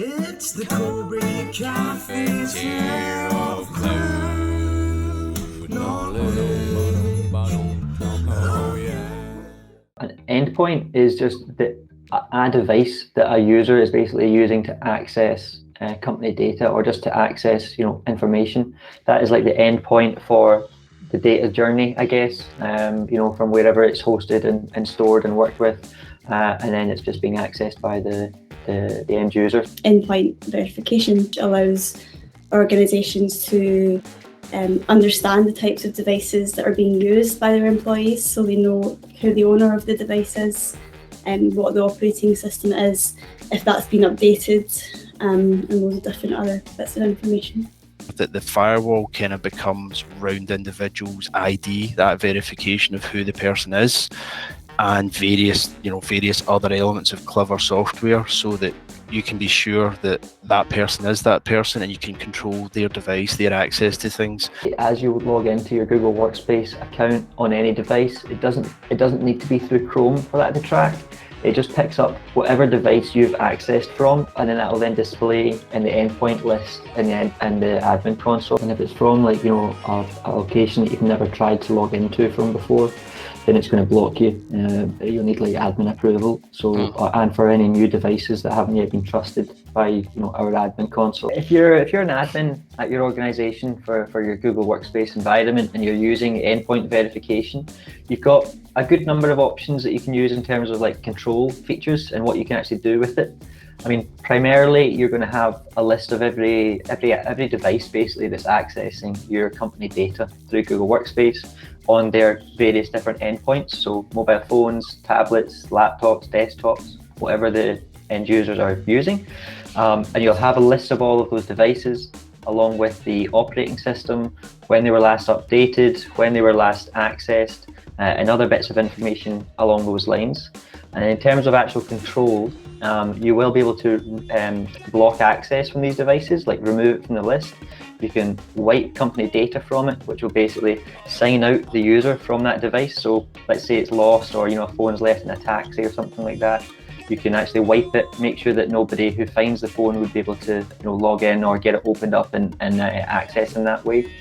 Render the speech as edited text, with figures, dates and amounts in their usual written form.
It's the Cobry Cafetiere of cloud knowledge. Oh yeah. An endpoint is just a device that a user is basically using to access company data or just to access, information. That is like the endpoint for the data journey, I guess. From wherever it's hosted and stored and worked with, and then it's just being accessed by the end user. Endpoint verification allows organisations to understand the types of devices that are being used by their employees, so they know who the owner of the device is and what the operating system is, if that's been updated, and loads of different other bits of information. That the firewall kind of becomes round individuals' ID, that verification of who the person is, and various other elements of clever software, so that you can be sure that that person is that person and you can control their device, their access to things. As you would log into your Google Workspace account on any device, it doesn't need to be through Chrome for that to track. It just picks up whatever device you've accessed from, and then that will then display in the endpoint list in the admin console. And if it's from a location that you've never tried to log into from before, then it's going to block you. You'll need admin approval. So and for any new devices that haven't yet been trusted by our admin console. If you're an admin at your organization for your Google Workspace environment and you're using endpoint verification, you've got a good number of options that you can use in terms of control features and what you can actually do with it. I mean, primarily you're going to have a list of every device basically that's accessing your company data through Google Workspace on their various different endpoints. So mobile phones, tablets, laptops, desktops, whatever the end users are using. And you'll have a list of all of those devices along with the operating system, when they were last updated, when they were last accessed, and other bits of information along those lines. And in terms of actual control, you will be able to block access from these devices, remove it from the list. You can wipe company data from it, which will basically sign out the user from that device. So let's say it's lost, or a phone's left in a taxi or something like that. You can actually wipe it, make sure that nobody who finds the phone would be able to log in or get it opened up and access in that way.